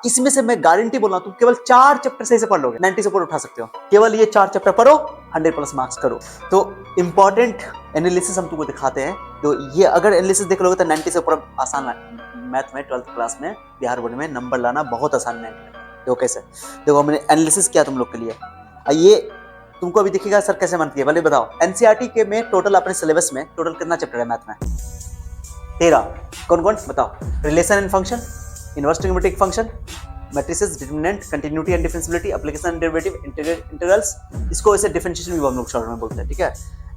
इसमें से मैं गारंटी बोल रहा हूं, तुम केवल 4 चैप्टर सही से पढ़ लोगे, 90 से ऊपर उठा सकते हो। केवल ये 4 चैप्टर पढ़ो, 100+ मार्क्स करो। तो इंपॉर्टेंट एनालिसिस हम तुमको दिखाते हैं। तो ये अगर एनालिसिस देख लोगे तो 90 से ऊपर आसान मैथ में 12th क्लास में बिहार बोर्ड में नंबर लाना बहुत आसान है। देखो कैसे, देखो हमने एनालिसिस किया तुम लोग के लिए। ये तुमको अभी दिखेगा सर कैसे बनती है, भले बताओ। एनसीईआरटी के में टोटल अपने सिलेबस में टोटल कितना चैप्टर है मैथ में? 13। कौन कौन बताओ? Relation and function, inverse trigonometric function, matrices, determinant, continuity and differentiability, application and derivative, integrals, इसको ऐसे डिफरेंशिएशन भी हम लोग शॉर्ट में बोलते हैं, ठीक है।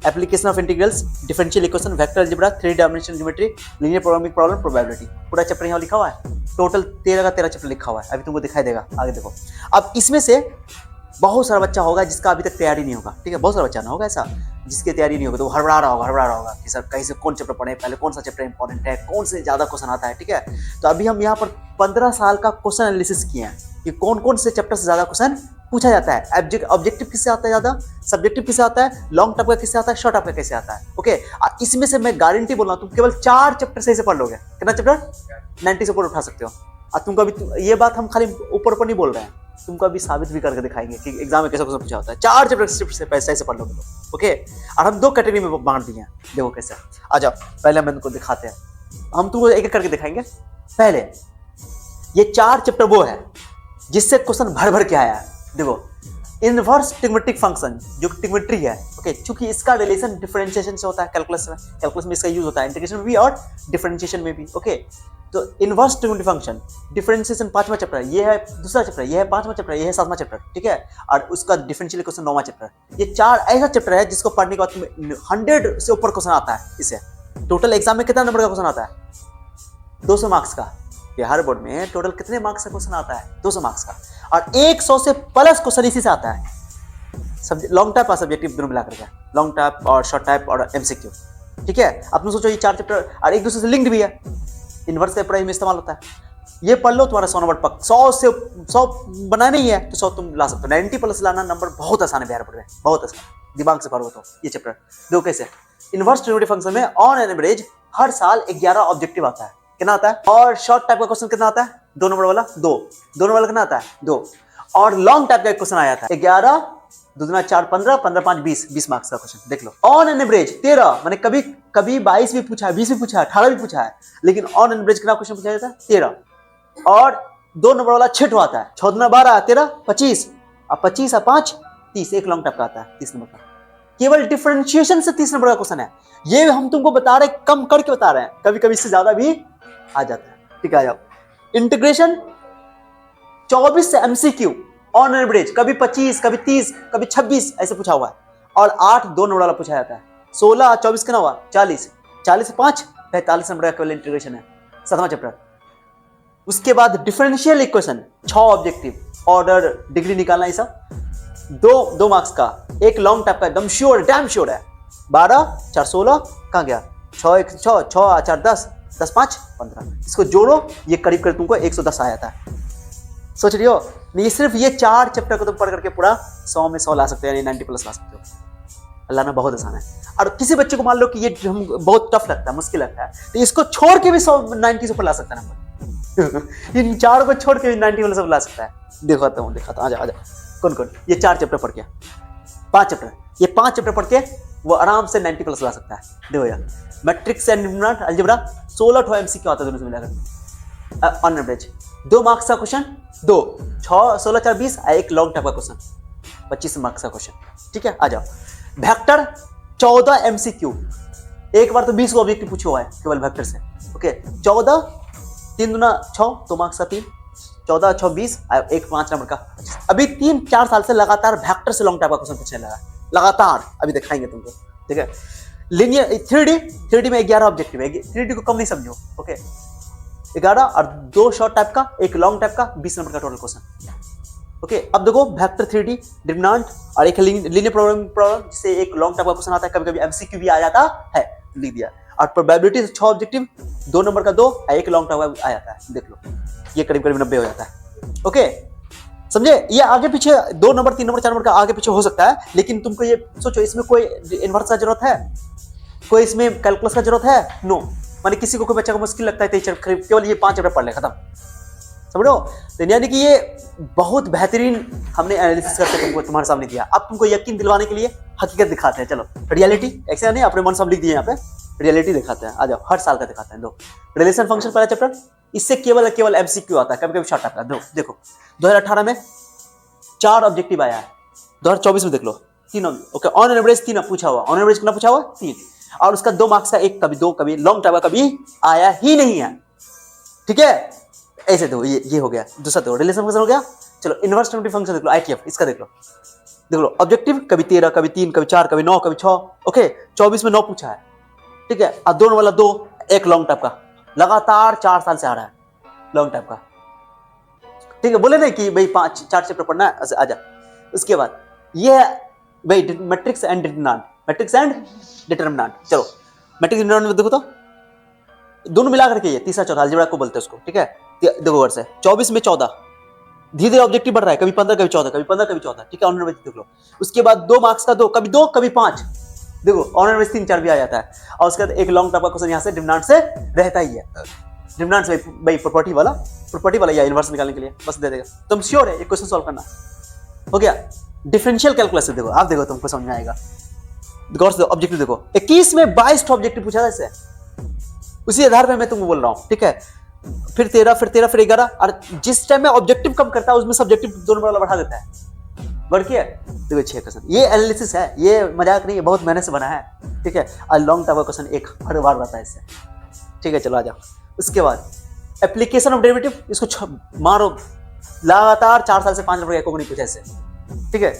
Application of integrals, differential equation, vector algebra, 3 dimensional geometry, linear programming problem, probability, पूरा चैप्टर यहाँ लिखा हुआ है। टोटल 13 का 13 चैप्टर लिखा हुआ है। अभी तुमको दिखाई देगा, आगे देखो। अब इसमें से बहुत सारा बच्चा होगा जिसका अभी तक तैयारी नहीं होगा, ठीक है। बहुत सारा बच्चा ना होगा ऐसा जिसकी तैयारी नहीं होगा, तो हड़बड़ा रहा होगा कि सर कहीं से कौन चैप्टर पढ़े, पहले कौन सा चैप्टर इंपॉर्टेंट है, कौन से ज्यादा क्वेश्चन आता है, ठीक है। तो अभी हम यहाँ पर 15 साल का क्वेश्चन एनालिसिस किए हैं कि कौन कौन से चैप्टर से ज्यादा क्वेश्चन पूछा जाता है। ऑब्जेक्टिव किससे आता है ज्यादा, सब्जेक्टिव किससे आता है, लॉन्ग टर्म का किससे आता है, शॉर्ट टर्म का कैसे आता है, ओके। इसमें से मैं गारंटी बोल रहा हूँ, तुम केवल 4 चैप्टर सही से पढ़ लोगे, कितना चैप्टर? 90 से ऊपर उठा सकते हो। और तुमको अभी ये बात हम खाली ऊपर नहीं बोल रहे हैं, तुमको अभी साबित भी करके दिखाएंगे कि एग्जाम में कैसे क्वेश्चन पूछा होता है। 4 चैप्टर से पैसे पढ़ लोगे तो, ओके। और हम 2 कैटेगरी में बांट दिए हैं, देखो कैसे। आ जाओ, पहले हम इनको दिखाते हैं, हम तुमको एक एक करके दिखाएंगे। पहले ये 4 चैप्टर वो है जिससे क्वेश्चन भर के आया है। देखो, इनवर्स ट्रिग्नोमेट्रिक फंक्शन जो ट्रिग्नोमेट्री है, ओके, क्योंकि इसका रिलेशन डिफरेंशिएशन से होता है कैलकुलस में इसका यूज होता है, इंटीग्रेशन में भी और डिफरेंशिएशन में भी, ओके। तो इनवर्स ट्रिग्नोमेट्रिक फंक्शन डिफरेंशिएशन 5वां चैप्टर, ये है दूसरा चैप्टर, ये है 5वां चैप्टर, ये है 7वां चैप्टर, ठीक है। और उसका डिफरेंशियल इक्वेशन 9वां चैप्टर। ये 4 ऐसा चैप्टर है जिसको पढ़ने के बाद तुम्हें 100 से ऊपर क्वेश्चन आता है। इससे टोटल एग्जाम में कितना नंबर का क्वेश्चन आता है? 200 मार्क्स का। बिहार बोर्ड में टोटल कितने मार्क्स का क्वेश्चन आता है? 200 मार्क्स का। और 100 से प्लस क्वेश्चन इसी से आता है, लॉन्ग टाइप और सब्जेक्टिव दोनों मिला करके, लॉन्ग टाइप और शॉर्ट टाइप और एमसीक्यू, ठीक है। अपने सोचो ये 4 चैप्टर और एक दूसरे से लिंक्ड भी है, इनवर्स से पढ़ाई में इस्तेमाल होता है। ये पढ़ लो, तुम्हारा 100 नंबर पक। 100 से 100 बनाना नहीं है तो 100 तुम ला सकते हो। 90+ लाना नंबर बहुत आसान है बिहार बोर्ड में, बहुत आसान, दिमाग से पढ़ो तो। ये चैप्टर देखो कैसे। इनवर्स ट्रिग्नोमेट्रिक फंक्शन में ऑन एन एवरेज हर साल 11 ऑब्जेक्टिव आता है। कितना आता है? और शॉर्ट टाइप का क्वेश्चन कितना आता है? 2 नंबर वाला 2 नंबर वाला कितना आता है? 2। और लॉन्ग टाइप का एक क्वेश्चन आया था 11 2 दूना 4 15 15 5 20 मार्क्स का क्वेश्चन, देख लो। ऑन एन एवरेज 13, मैंने कभी 22 भी पूछा है, 20 भी पूछा है, 18 भी पूछा है, लेकिन ऑन एन एवरेज कितना क्वेश्चन पूछा जाता है? 13। और 2 नंबर वाला 6 आता है, 6 दूना 12 13 25 और 25 और 5 30, एक लॉन्ग टाइप का आता है 30 नंबर का। केवल डिफरेंशिएशन से 30 नंबर का क्वेश्चन है। ये हम तुमको बता रहे, कम करके बता रहे हैं, कभी कभी इससे ज्यादा भी आ जाता है, ठीक है। आ जाओ। इंटीग्रेशन 24 से एमसीक्यू ऑन एवरेज, कभी 25 कभी 30 कभी 26 ऐसे पूछा हुआ है। और 8 2 नंबर वाला पूछा जाता है। 16 और 24 कितना हुआ? 40 40 से 5 45 नंबर का केवल इंटीग्रेशन है, 7वां चैप्टर। उसके बाद differential equation 6 objective, order degree निकालना, ये सब 2 मार्क्स का। एक लॉन्ग टाइप का एकदम श्योर, डैम श्योर है। 12 4 16 कहां गया? 6 1 6 6 4 10 10 5 15, इसको जोड़ो, ये करीब करीब तुमको 110 आ जाता है। सोच रही हो? नहीं, सिर्फ ये 4 चैप्टर को तुम पढ़ करके पूरा 100 में 100 ला सकते हो, यानी 90+ ला सकते हो। लाना बहुत आसान है। और किसी बच्चे को मान लो कि ये हम बहुत टफ लगता है, मुश्किल लगता है, तो इसको छोड़ के भी 100 90 से ऊपर ला सकता है नंबर। इन 4 को छोड़ के भी 90 सब ला सकता है। दिखाता हूँ आजा। कौन? ये 4 चैप्टर पढ़ के, 5 चैप्टर, ये 5 चैप्टर पढ़ के वो आराम से 90+ ला सकता है। देखो यार, मैट्रिक्स एंड अलजेब्रा 16 एमसीक्यू आता है दोनों से मिलाकर ऑन एवरेज। 2 मार्क्स का क्वेश्चन, 2 6 16 4 20, एक लॉन्ग टाइप का क्वेश्चन 25 मार्क्स का क्वेश्चन, ठीक है। आ जाओ। वेक्टर 14 एमसीक्यू, एक बार तो 20 को ऑब्जेक्टिव पूछा हुआ है केवल वेक्टर से, ओके। 14 3 दूना 6 2 मार्क्स का 3, 14 6 20, एक 5 नंबर का। अभी 3-4 साल से लगातार वेक्टर से लॉन्ग टाइप का क्वेश्चन पूछने लगा, लगातार। अभी दिखाएंगे तुमको, ठीक है। लीनियर 3D में 11 ऑब्जेक्टिव है, 3D को कम नहीं समझो, ओके। 11 और 2 शॉर्ट टाइप का, एक लॉन्ग टाइप का, 20 नंबर का टोटल क्वेश्चन, ओके। अब देखो, वेक्टर 3D डिटरमिनेंट और एक लीनियर प्रॉब्लम जिससे एक लॉन्ग टाइप का क्वेश्चन आता है, कभी कभी एमसीक्यू भी आ जाता है, लिख दिया। और प्रोबेबिलिटी 6 ऑब्जेक्टिव, 2 नंबर का 2, एक लॉन्ग टाइप का आ जाता है, देख लो। ये करीब करीब 90 हो जाता है, ओके। समझे? ये आगे पीछे 2 नंबर 3 नंबर 4 नंबर का आगे पीछे हो सकता है, लेकिन तुमको ये सोचो, इसमें कोई इन्वर्स का जरूरत है, कोई इसमें कैलकुलस का जरूरत है? नो। माने किसी को, कोई बच्चा को मुश्किल लगता है तो केवल ये 5 चैप्टर पढ़ ले, खत्म। समझो। तो यानी कि ये बहुत बेहतरीन हमने एनालिसिस करके तुमको तुम्हारे सामने दिया। अब तुमको यकीन दिलवाने के लिए हकीकत दिखाते हैं। चलो रियलिटी, ऐसे नहीं अपने मन से हम लिख दिए यहाँ पे, रियलिटी दिखाते हैं। आ जाओ, हर साल का दिखाते हैं। दो रिलेशन फंक्शन पहला चैप्टर, इससे केवल एमसीक्यू आता है, कभी कभी शॉर्ट आता है। देखो 2018 में 4 ऑब्जेक्टिव आया है, 2024 में देख लो 3। ओके, ऑन एवरेज 3 पूछा हुआ, ऑन एवरेज कितना पूछा हुआ 3, और उसका 2 मार्क्स का एक, कभी 2, कभी लॉन्ग टाइम का कभी आया ही नहीं है। ठीक है, ऐसे दो, ये हो गया। दूसरा देखो रिलेशन फंक्शन हो गया। चलो इनवर्स ट्रांजिटिव फंक्शन देख लो, आईटीएफ, इसका देख लो ऑब्जेक्टिव कभी 13, कभी 3, कभी 4, कभी 9, कभी 6। ओके, 24 में 9 पूछा है। ठीक है, और दोनों वाला 2, एक लॉन्ग टाइप का, लगातार 4 साल से आ रहा है लॉन्ग टाइप का। ठीक है, बोले नहीं कि भाई 4 चैप्टर पढ़ना है, आजा। उसके बाद ये भाई matrix and determinant, matrix and determinant. चलो मैट्रिक्स डिटरमिनेंट देखो तो दोनों मिला करके ये तीसरा चौथा अलजेब्रा को बोलते हैं उसको। ठीक है, देखो वर्ष है 24 में 14, धीरे धीरे ऑब्जेक्टिव बढ़ रहा है, कभी 15, कभी 14, कभी 15, कभी 14। ठीक है, ऑनर बेस देख लो। उसके बाद 2 मार्क्स का 2, कभी 2, कभी 5। देखो ऑनर बेस 3, 4 भी आ जाता है। और उसके बाद एक लॉन्ग टर्म का क्वेश्चन यहाँ से डिटरमिनेंट से रहता ही है। डिटरमिनेंट से भाई प्रॉपर्टी वाला या इनवर्स निकालने के लिए बस दे देगा। तुम श्योर है ये क्वेश्चन सॉल्व करना हो गया। डिफरेंशियल कैलकुलस देखो, आप देखो तुमको समझ में आएगा। गौर से ऑब्जेक्टिव देखो, 21 में 22 ऑब्जेक्टिव पूछा था इससे, उसी आधार पे मैं तुमको बोल रहा हूं। ठीक है, फिर 13, फिर 13, फिर 11, और जिस टाइम में ऑब्जेक्टिव कम करता है उसमें सब्जेक्टिव दोनों वाला बढ़ा देता है। बढ़ के देखो 6 क्वेश्चन, ये एनालिसिस है, ये मजाक नहीं है, बहुत मेहनत से बना है। ठीक है, और लॉन्ग टाइम का क्वेश्चन एक हर बार रहता है इससे। ठीक है, चलो आ जाओ। उसके बाद एप्लीकेशन ऑफ डेरिवेटिव, इसको मारो लगातार 4 साल से 5 नंबर को नहीं पूछा इससे। ठीक है,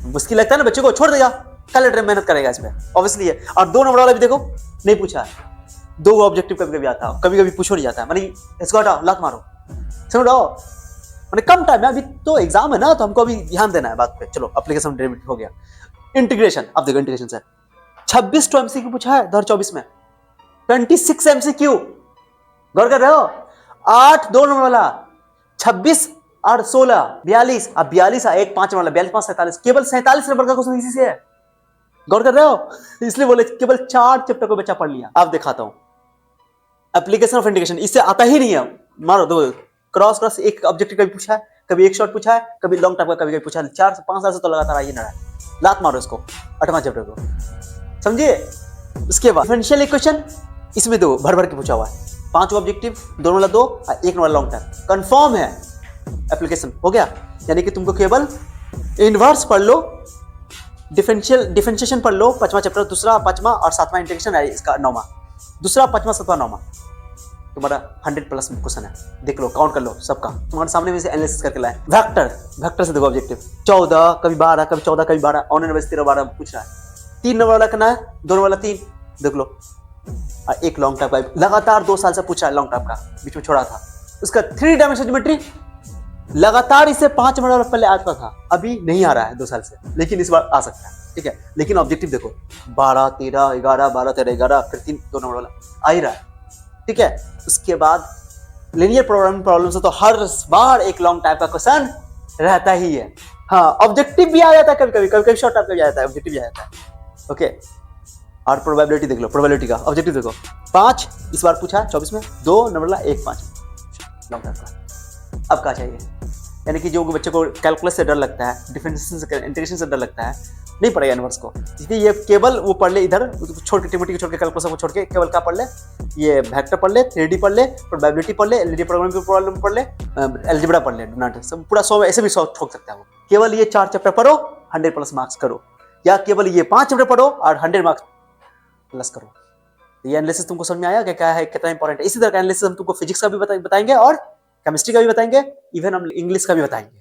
मुश्किल लगता है ना बच्चों को, छोड़ देगा, कल मेहनत करेगा इसमें ऑब्वियसली है। और 2 नंबर वाला भी देखो नहीं पूछा है, 2 ऑब्जेक्टिव कभी कभी आता है, कभी कभी पूछो नहीं जाता है। मानी इसको हटाओ, लात मारो, समझ रहे हो। मैंने कम टाइम है, अभी तो एग्जाम है ना, तो हमको अभी ध्यान देना है बात पे। चलो एप्लीकेशन डेरिवेटिव हो गया। इंटीग्रेशन, अब देखो इंटीग्रेशन से 26 तो एमसीक्यू पूछा है 2024 में, 26 एमसीक्यू। गौर कर रहे हो, 8 2 नंबर वाला, 26 और 16 42, अब 42 एक 5 वाला, 42 5 47, केवल 47 नंबर का क्वेश्चन इसी से है। गौर कर रहे हो, इसलिए बोले केवल 4 चैप्टर को बच्चा पढ़ लिया। अब दिखाता हूं एप्लीकेशन ऑफ इंटीग्रेशन, इससे आता ही नहीं है। मारो दो क्रॉस, एक ऑब्जेक्टिव कभी पूछा है, कभी एक शॉर्ट पूछा है, कभी लॉन्ग टाइप का कभी कभी पूछा है। 4 से 5 साल से तो लगातार आ ही ना रहा है। लात मारो इसको 8वां चैप्टर को, समझिए। उसके बाद डिफरेंशियल इक्वेशन, इसमें दो भर भर के पूछा हुआ है। 5 ऑब्जेक्टिव, दोनों वाला 2 और एक वाला लॉन्ग टाइम, कंफर्म है। एप्लीकेशन हो गया, यानी कि तुमको केवल इनवर्स पढ़ लो, डिफरेंशिएशन पढ़ लो, 5वां चैप्टर, दूसरा 5वां और 7वां इंटीग्रेशन है, इसका 9वां, दूसरा 5वां 7वां 9वां, तुम्हारा 100+ क्वेश्चन है। देख लो, काउंट कर लो सबका, तुम्हारे सामने में से एनालिसिस करके लाए। वेक्टर से देखो ऑब्जेक्टिव 14, कभी 12, कभी 14, कभी 12, ऑन एन बेस 13 12 पूछ रहा है। 3 नंबर वाला करना है, दोनों वाला 3 देख लो, और एक लॉन्ग टाइप का लगातार 2 साल से पूछा है, लॉन्ग टाइप का बीच में छोड़ा था। उसका 3 डायमेंशनल ज्योमेट्री लगातार इसे 5 नंबर पहले आता था, अभी नहीं आ रहा है 2 साल से, लेकिन इस बार आ सकता है। ठीक है, लेकिन ऑब्जेक्टिव देखो 12 13 11, 12 13 11, फिर 3 2 नंबर वाला आ ही रहा है। ठीक है, उसके बाद लीनियर प्रॉब्लम से तो हर बार एक लॉन्ग टाइप का क्वेश्चन रहता ही है। हाँ, ऑब्जेक्टिव भी आ जाता है, कभी कभी शॉर्ट टाइप का भी आ जाता है, ऑब्जेक्टिव भी आ जाता है। ओके, और प्रोबेबिलिटी देख लो, प्रोबेबिलिटी का ऑब्जेक्टिव देखो 5 इस बार पूछा 24 में, 2 नंबर वाला 1 5 लॉन्ग टाइप का। अब क्या चाहिए, यानी कि जो बच्चे को कैलकुलस से डर लगता है, डिफरेंशिएशन से इंटीग्रेशन से डर लगता है, नहीं पढ़ेगा इनवर्स को, इसलिए ये केवल वो पढ़ ले, इधर छोड़ के टिमोटी को छोड़ के कैलकुलस को छोड़ के केवल क्या पढ़ ले, ये वेक्टर पढ़ ले, 3D पढ़ ले, प्रोबेबिलिटी पढ़ ले, लीनियर प्रोग्रामिंग प्रॉब्लम पढ़ ले, अलजेब्रा पढ़ ले, सब पूरा 100 ऐसे भी 100 ठोक सकता है वो। केवल ये 4 चैप्टर पढ़ो, 100+ मार्क्स करो, या केवल ये 5 चैप्टर पढ़ो और 100 मार्क्स प्लस करो। ये एनालिसिस तुमको समझ में आया कि क्या है, कितना इंपॉर्टेंट है। इसी तरह का एनालिसिस हम तुमको फिजिक्स का भी बताएंगे और केमिस्ट्री का भी बताएंगे, इवन हम इंग्लिश का भी बताएंगे।